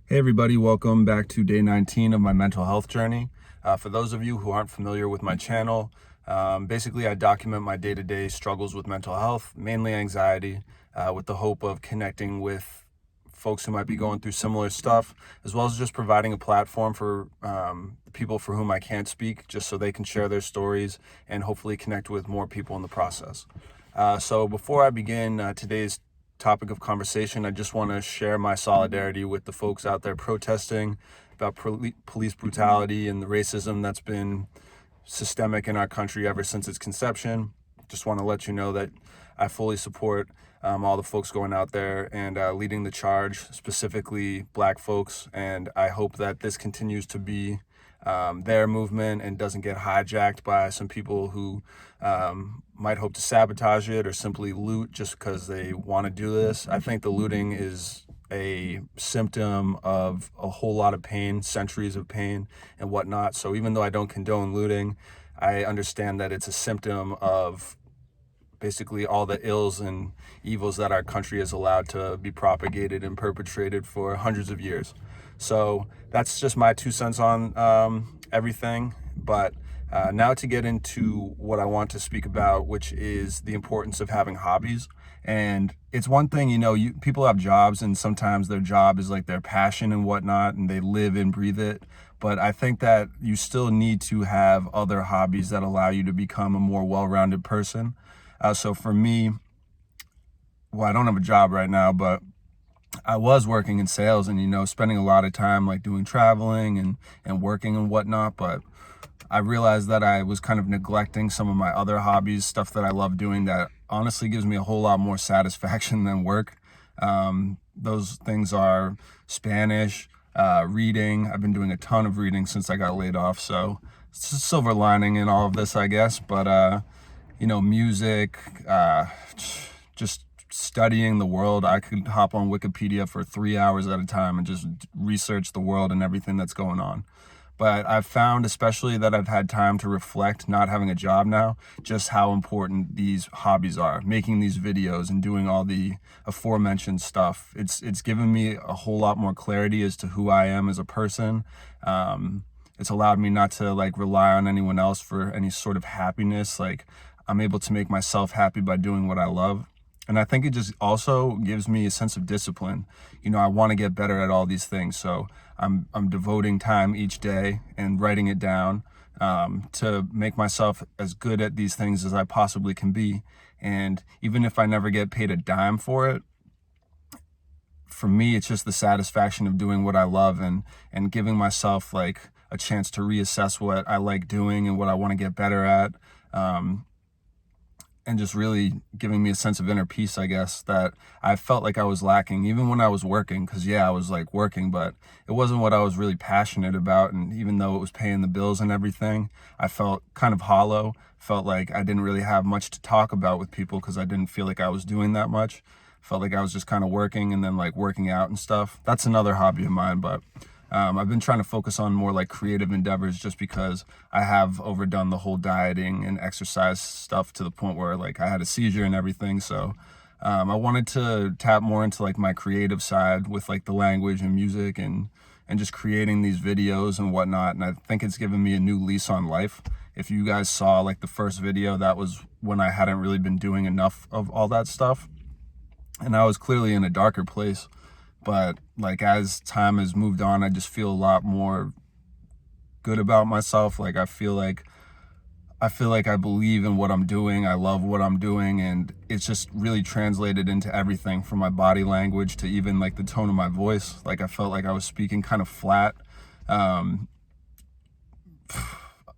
Hey everybody, welcome back to day 19 of my mental health journey. For those of you who aren't familiar with my channel, basically I document my day-to-day struggles with mental health, mainly anxiety, with the hope of connecting with folks who might be going through similar stuff, as well as just providing a platform for people for whom I can't speak, just so they can share their stories and hopefully connect with more people in the process. So before I begin today's topic of conversation, I just want to share my solidarity with the folks out there protesting about police brutality and the racism that's been systemic in our country ever since its conception. Just want to let you know that I fully support all the folks going out there and leading the charge, specifically Black folks. And I hope that this continues to be their movement and doesn't get hijacked by some people who might hope to sabotage it or simply loot just because they want to do this. I think the looting is a symptom of a whole lot of pain, centuries of pain and whatnot. So even though I don't condone looting, I understand that it's a symptom of basically all the ills and evils that our country has allowed to be propagated and perpetrated for hundreds of years. So that's just my 2 cents on everything. But now to get into what I want to speak about, which is the importance of having hobbies. And it's one thing, people have jobs and sometimes their job is like their passion and whatnot, and they live and breathe it. But I think that you still need to have other hobbies that allow you to become a more well-rounded person. So for me, well, I don't have a job right now, but I was working in sales and, spending a lot of time like doing traveling and working and whatnot. But I realized that I was kind of neglecting some of my other hobbies, stuff that I love doing that honestly gives me a whole lot more satisfaction than work. Those things are Spanish, reading. I've been doing a ton of reading since I got laid off. So it's a silver lining in all of this, I guess. But, music, just studying the world. I could hop on Wikipedia for 3 hours at a time and just research the world and everything that's going on. But I've found, especially that I've had time to reflect, not having a job now, just how important these hobbies are. Making these videos and doing all the aforementioned stuff. It's given me a whole lot more clarity as to who I am as a person. It's allowed me not to like rely on anyone else for any sort of happiness. Like, I'm able to make myself happy by doing what I love. And I think it just also gives me a sense of discipline. I want to get better at all these things. So I'm devoting time each day and writing it down to make myself as good at these things as I possibly can be. And even if I never get paid a dime for it, for me, it's just the satisfaction of doing what I love and giving myself like a chance to reassess what I like doing and what I want to get better at. And just really giving me a sense of inner peace, I guess, that I felt like I was lacking even when I was working. Because, yeah, I was like working, but it wasn't what I was really passionate about. And even though it was paying the bills and everything, I felt kind of hollow, felt like I didn't really have much to talk about with people because I didn't feel like I was doing that much. Felt like I was just kind of working and then like working out and stuff. That's another hobby of mine, but I've been trying to focus on more like creative endeavors just because I have overdone the whole dieting and exercise stuff to the point where like I had a seizure and everything. So I wanted to tap more into like my creative side with like the language and music and just creating these videos and whatnot. And I think it's given me a new lease on life. If you guys saw like the first video, that was when I hadn't really been doing enough of all that stuff. And I was clearly in a darker place. But like as time has moved on, I just feel a lot more good about myself. Like I feel like I believe in what I'm doing. I love what I'm doing, and it's just really translated into everything from my body language to even like the tone of my voice. Like I felt like I was speaking kind of flat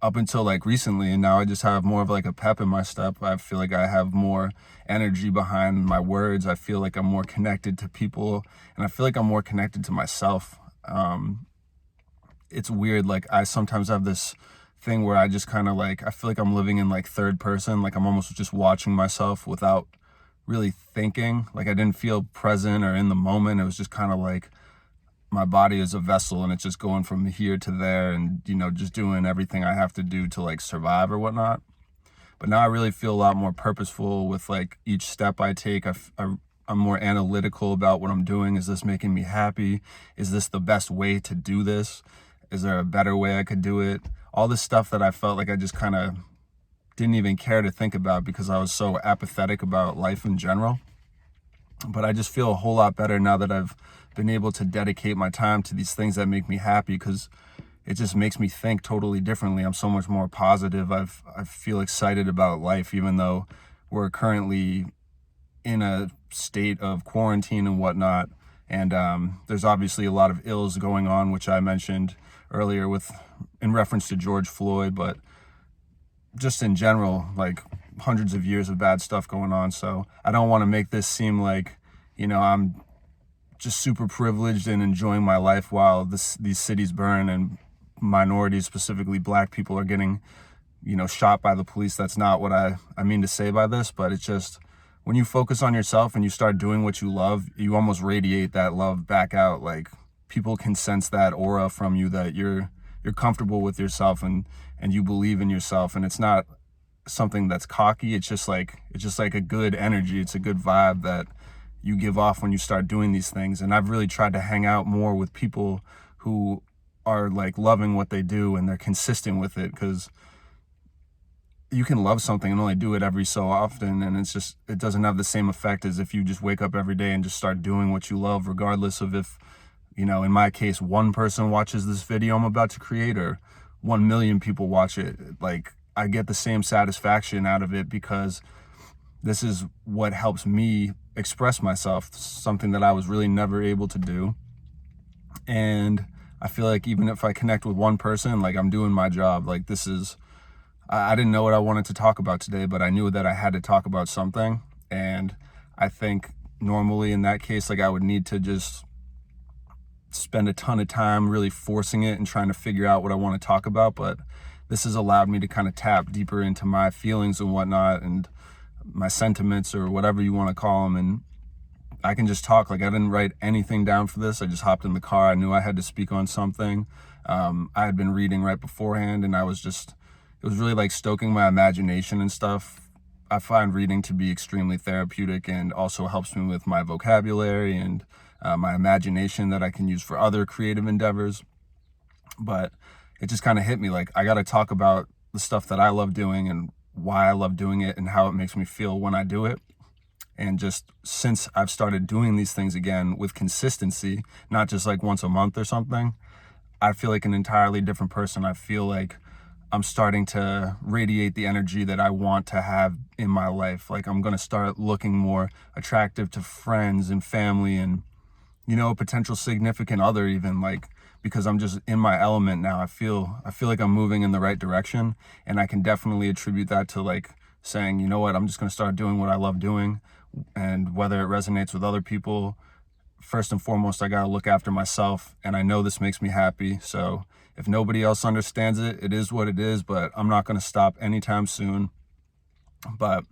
up until like recently, and now I just have more of like a pep in my step. I feel like I have more energy behind my words. I feel like I'm more connected to people, and I feel like I'm more connected to myself. It's weird, like I sometimes have this thing where I just kind of like, I feel like I'm living in like third person, like I'm almost just watching myself without really thinking. Like I didn't feel present or in the moment. It was just kind of like my body is a vessel and it's just going from here to there and, just doing everything I have to do to like survive or whatnot. But now I really feel a lot more purposeful with like each step I take. I I'm more analytical about what I'm doing. Is this making me happy? Is this the best way to do this? Is there a better way I could do it? All this stuff that I felt like I just kind of didn't even care to think about because I was so apathetic about life in general. But I just feel a whole lot better now that I've been able to dedicate my time to these things that make me happy, because it just makes me think totally differently. I'm so much more positive. I feel excited about life, even though we're currently in a state of quarantine and whatnot. And there's obviously a lot of ills going on, which I mentioned earlier in reference to George Floyd, but just in general, like hundreds of years of bad stuff going on. So I don't want to make this seem like, I'm just super privileged and enjoying my life while these cities burn and minorities, specifically black people, are getting, shot by the police. That's not what I mean to say by this, but it's just when you focus on yourself and you start doing what you love, you almost radiate that love back out. Like, people can sense that aura from you, that you're comfortable with yourself and you believe in yourself. And it's not something that's cocky. It's just like a good energy. It's a good vibe that you give off when you start doing these things. And I've really tried to hang out more with people who are like loving what they do and they're consistent with it, because you can love something and only do it every so often, and it doesn't have the same effect as if you just wake up every day and just start doing what you love, regardless of if, in my case, one person watches this video I'm about to create or 1 million people watch it. Like, I get the same satisfaction out of it because this is what helps me express myself, something that I was really never able to do. And I feel like even if I connect with one person, like, I'm doing my job. Like, I didn't know what I wanted to talk about today, but I knew that I had to talk about something. And I think normally in that case, like, I would need to just spend a ton of time really forcing it and trying to figure out what I want to talk about. But this has allowed me to kind of tap deeper into my feelings and whatnot, and my sentiments, or whatever you want to call them. And I can just talk. Like, I didn't write anything down for this. I just hopped in the car. I knew I had to speak on something. I had been reading right beforehand, and it was really like stoking my imagination and stuff. I find reading to be extremely therapeutic and also helps me with my vocabulary and my imagination that I can use for other creative endeavors. But it just kind of hit me like, I got to talk about the stuff that I love doing and why I love doing it and how it makes me feel when I do it. And just since I've started doing these things again with consistency, not just like once a month or something, I feel like an entirely different person. I feel like I'm starting to radiate the energy that I want to have in my life. Like, I'm going to start looking more attractive to friends and family and, a potential significant other even, like, because I'm just in my element now. I feel like I'm moving in the right direction, and I can definitely attribute that to like saying, you know what, I'm just going to start doing what I love doing. And whether it resonates with other people, first and foremost, I got to look after myself, and I know this makes me happy. So if nobody else understands it, it is what it is, but I'm not going to stop anytime soon. But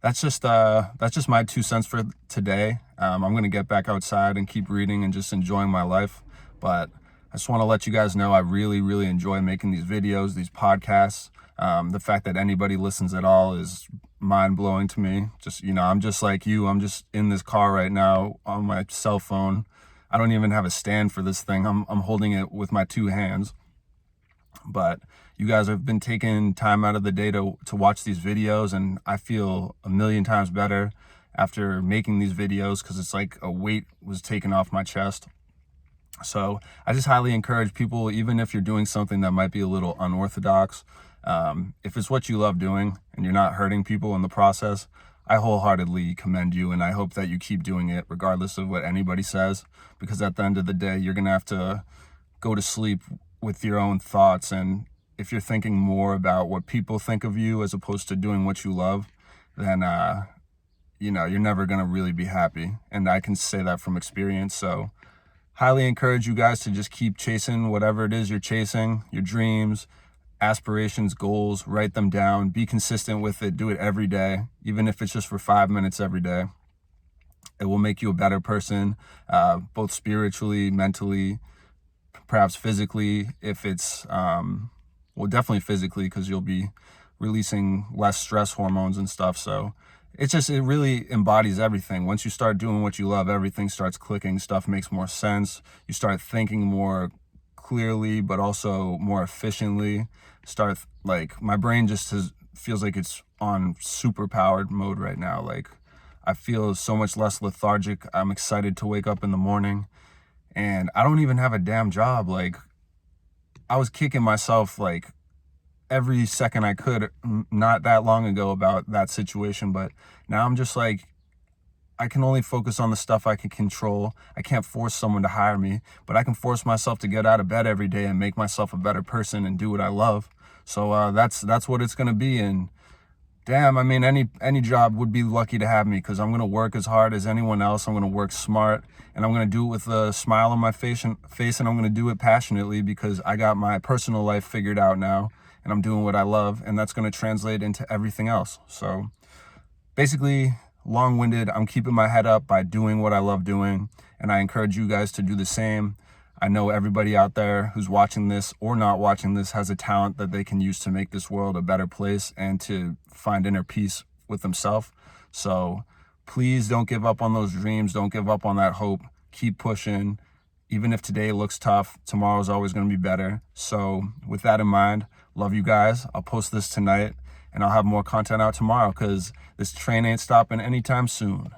that's just my 2 cents for today. I'm going to get back outside and keep reading and just enjoying my life. But I just want to let you guys know I really, really enjoy making these videos, these podcasts. The fact that anybody listens at all is mind-blowing to me. Just, I'm just like you. I'm just in this car right now on my cell phone. I don't even have a stand for this thing. I'm holding it with my 2 hands. But you guys have been taking time out of the day to watch these videos, and I feel a million times better after making these videos, because it's like a weight was taken off my chest. So I just highly encourage people, even if you're doing something that might be a little unorthodox, if it's what you love doing and you're not hurting people in the process, I wholeheartedly commend you, and I hope that you keep doing it regardless of what anybody says, because at the end of the day, you're going to have to go to sleep with your own thoughts. And if you're thinking more about what people think of you as opposed to doing what you love, then, you're never going to really be happy. And I can say that from experience. So highly encourage you guys to just keep chasing whatever it is you're chasing, your dreams, aspirations, goals. Write them down, be consistent with it, do it every day, even if it's just for 5 minutes every day. It will make you a better person, both spiritually, mentally, perhaps physically, if it's, definitely physically, because you'll be releasing less stress hormones and stuff. So it really embodies everything. Once you start doing what you love, everything starts clicking, stuff makes more sense. You start thinking more clearly, but also more efficiently. Start, like, my brain just feels like it's on super powered mode right now. Like, I feel so much less lethargic. I'm excited to wake up in the morning, and I don't even have a damn job. Like, I was kicking myself like every second I could not that long ago about that situation, but now I'm just like, I can only focus on the stuff I can control. I can't force someone to hire me, but I can force myself to get out of bed every day and make myself a better person and do what I love. So that's what it's gonna be. And damn, I mean, any job would be lucky to have me, because I'm gonna work as hard as anyone else. I'm gonna work smart, and I'm gonna do it with a smile on my face, and I'm gonna do it passionately, because I got my personal life figured out now, and I'm doing what I love, and that's gonna translate into everything else. So basically, long-winded, I'm keeping my head up by doing what I love doing, and I encourage you guys to do the same. I know everybody out there who's watching this or not watching this has a talent that they can use to make this world a better place and to find inner peace with themselves. So please don't give up on those dreams. Don't give up on that hope. Keep pushing. Even if today looks tough, tomorrow's always going to be better. So with that in mind, love you guys. I'll post this tonight, and I'll have more content out tomorrow, because this train ain't stopping anytime soon.